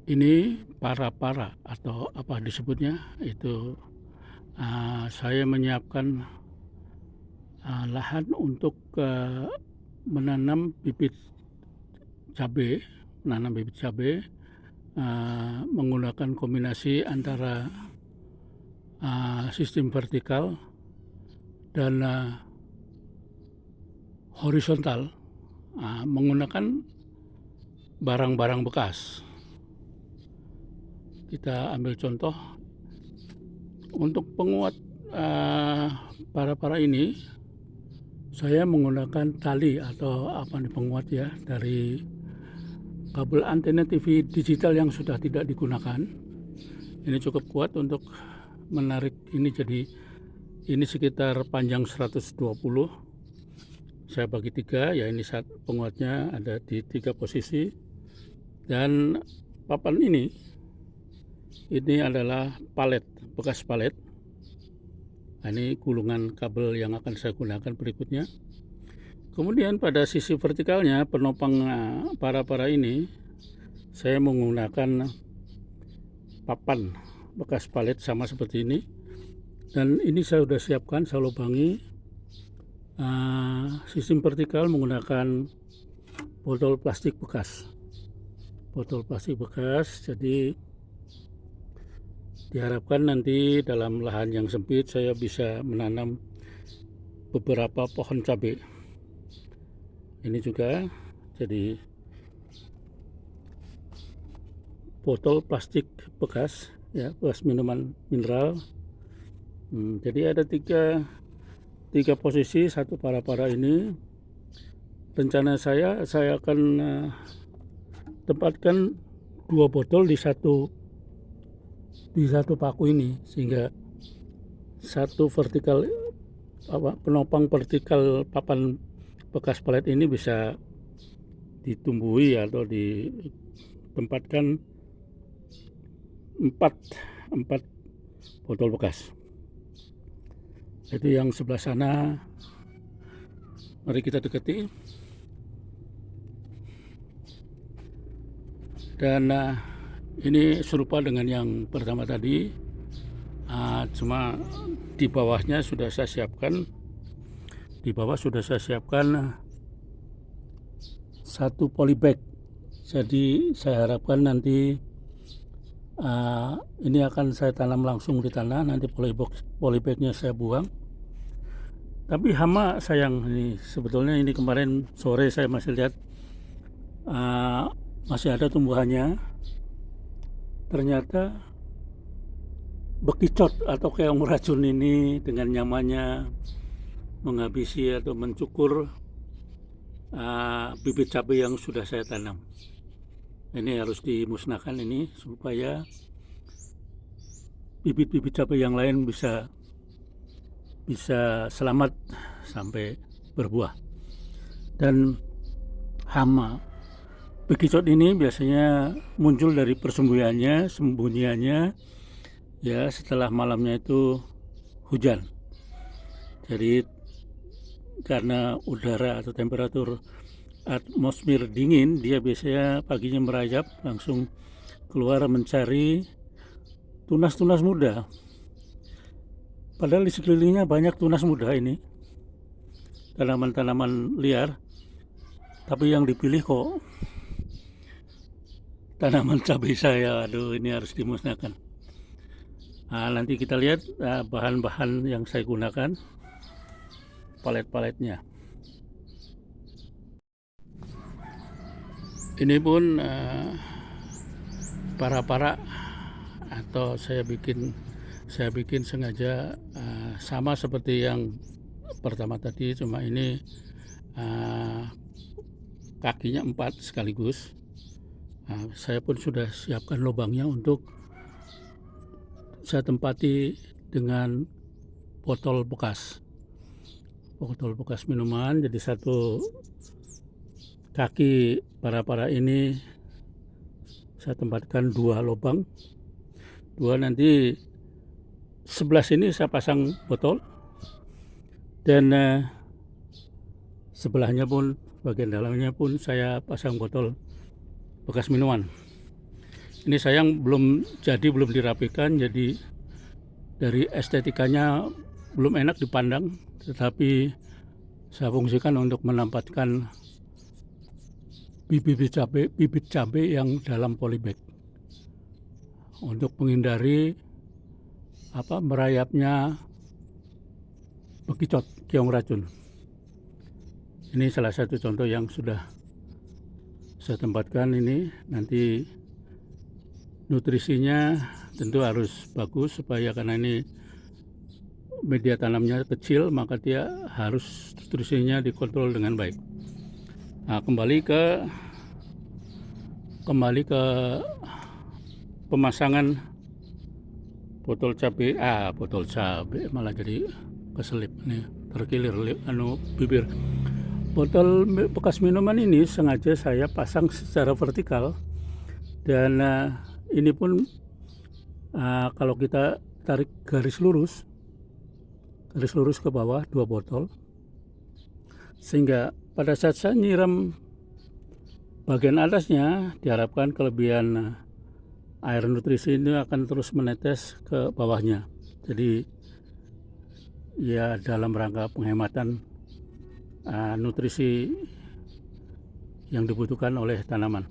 Ini para-para atau apa disebutnya itu, saya menyiapkan, lahan untuk, menanam bibit cabe menggunakan kombinasi antara, sistem vertikal dan, horizontal, menggunakan barang-barang bekas. Kita ambil contoh untuk penguat, para-para ini, saya menggunakan tali atau apa nih penguat ya, dari kabel antena TV digital yang sudah tidak digunakan. Ini cukup kuat untuk menarik ini, jadi ini sekitar panjang 120. Saya bagi 3 ya, ini penguatnya ada di 3 posisi. Dan papan ini adalah palet, bekas palet. Nah, ini gulungan kabel yang akan saya gunakan berikutnya. Kemudian pada sisi vertikalnya penopang para-para ini saya menggunakan papan bekas palet sama seperti ini. Dan ini saya sudah siapkan, saya lubangi. Sistem vertikal menggunakan botol plastik bekas. Jadi diharapkan nanti dalam lahan yang sempit saya bisa menanam beberapa pohon cabai. Ini juga jadi botol plastik bekas ya, bekas minuman mineral. Jadi ada tiga posisi, satu para-para ini. Rencana saya akan tempatkan 2 botol di satu paku ini, sehingga satu vertikal penopang vertikal papan bekas palet ini bisa ditumbuhi atau ditempatkan 4 botol bekas. Itu yang sebelah sana, mari kita dekati. Dan ini serupa dengan yang pertama tadi, cuma di bawahnya sudah saya siapkan. Di bawah sudah saya siapkan 1 polybag. Jadi saya harapkan nanti ini akan saya tanam langsung di tanah. Nanti polybagnya saya buang. Tapi hama sayang, ini sebetulnya ini kemarin sore saya masih lihat masih ada tumbuhannya. Ternyata bekicot atau keong racun ini dengan nyamannya menghabisi atau mencukur bibit cabai yang sudah saya tanam. Ini harus dimusnahkan ini supaya bibit-bibit cabai yang lain bisa selamat sampai berbuah. Dan hama bekicot ini biasanya muncul dari sembunyiannya ya setelah malamnya itu hujan. Jadi karena udara atau temperatur atmosfer dingin, dia biasanya paginya merayap langsung keluar mencari tunas-tunas muda. Padahal di sekelilingnya banyak tunas muda ini, tanaman-tanaman liar, tapi yang dipilih kok tanaman cabai saya. Aduh, ini harus dimusnahkan. Nanti kita lihat bahan-bahan yang saya gunakan, palet-paletnya. Ini pun para-para atau saya bikin sengaja sama seperti yang pertama tadi, cuma ini kakinya 4 sekaligus. Saya pun sudah siapkan lubangnya untuk saya tempati dengan botol bekas minuman. Jadi satu kaki para-para ini saya tempatkan 2 lubang. 2 nanti sebelah sini saya pasang botol, dan sebelahnya pun bagian dalamnya pun saya pasang botol bekas minuman. Ini sayang belum dirapikan, jadi dari estetikanya belum enak dipandang, tetapi saya fungsikan untuk menempatkan bibit cabai yang dalam polybag untuk menghindari merayapnya bekicot, keong racun. Ini salah satu contoh yang sudah saya tempatkan. Ini nanti nutrisinya tentu harus bagus, supaya karena ini media tanamnya kecil, maka dia harus nutrisinya dikontrol dengan baik. Nah, kembali ke pemasangan botol cabai malah jadi keselip nih, terkilir bibir. Botol bekas minuman ini sengaja saya pasang secara vertikal, dan ini pun kalau kita tarik garis lurus ke bawah 2 botol, sehingga pada saat saya nyiram bagian atasnya, diharapkan kelebihan air nutrisi ini akan terus menetes ke bawahnya. Jadi ya dalam rangka penghematan nutrisi yang dibutuhkan oleh tanaman.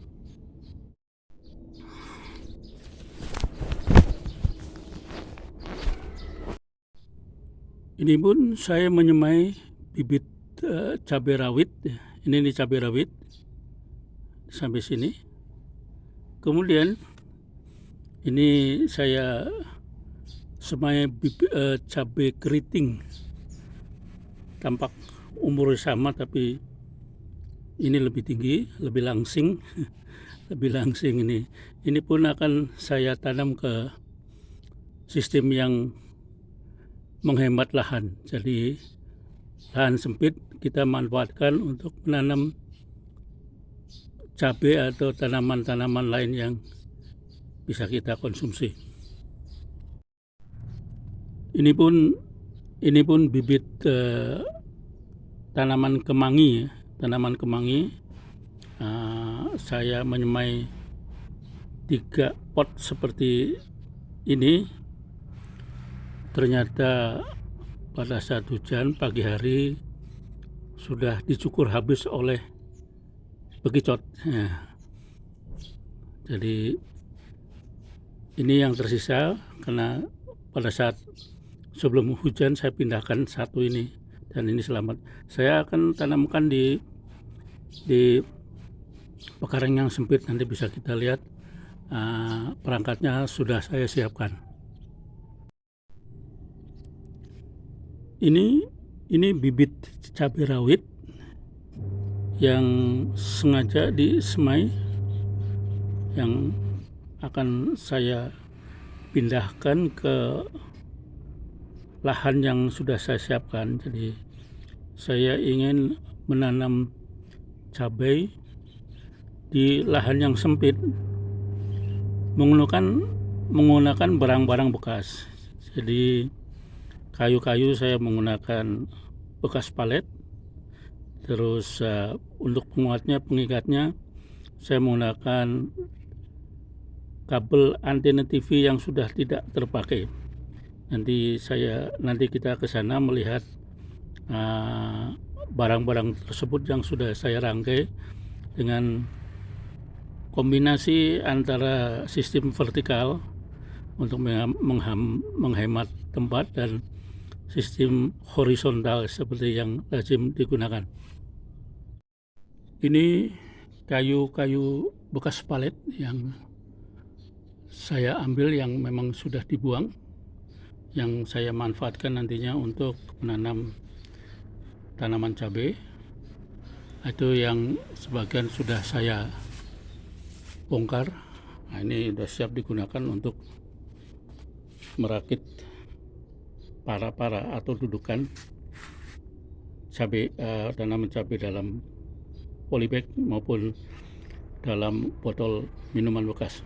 Ini pun saya menyemai bibit cabai rawit. Ini cabai rawit sampai sini. Kemudian ini saya semai cabai keriting. Tampak umurnya sama, tapi ini lebih tinggi, lebih langsing. Lebih langsing ini. Ini pun akan saya tanam ke sistem yang menghemat lahan. Jadi lahan sempit kita manfaatkan untuk menanam cabai atau tanaman-tanaman lain yang bisa kita konsumsi. Ini pun bibit tanaman kemangi. Saya menyemai 3 pot seperti ini. Ternyata pada saat hujan pagi hari sudah dicukur habis oleh bekicot. Jadi ini yang tersisa, karena pada saat sebelum hujan saya pindahkan satu ini, dan ini selamat. Saya akan tanamkan di pekarangan yang sempit. Nanti bisa kita lihat perangkatnya sudah saya siapkan. Ini bibit cabai rawit yang sengaja disemai, yang akan saya pindahkan ke lahan yang sudah saya siapkan. Jadi saya ingin menanam cabai di lahan yang sempit menggunakan barang-barang bekas. Jadi kayu-kayu saya menggunakan bekas palet. Terus untuk pengikatnya saya menggunakan kabel antena TV yang sudah tidak terpakai. Nanti kita ke sana melihat barang-barang tersebut yang sudah saya rangkai dengan kombinasi antara sistem vertikal untuk menghemat tempat dan sistem horizontal seperti yang lazim digunakan. Ini kayu-kayu bekas palet yang saya ambil, yang memang sudah dibuang, yang saya manfaatkan nantinya untuk menanam tanaman cabai. Itu yang sebagian sudah saya bongkar. Nah, ini sudah siap digunakan untuk merakit para atau dudukan tanaman cabai dalam polybag maupun dalam botol minuman bekas.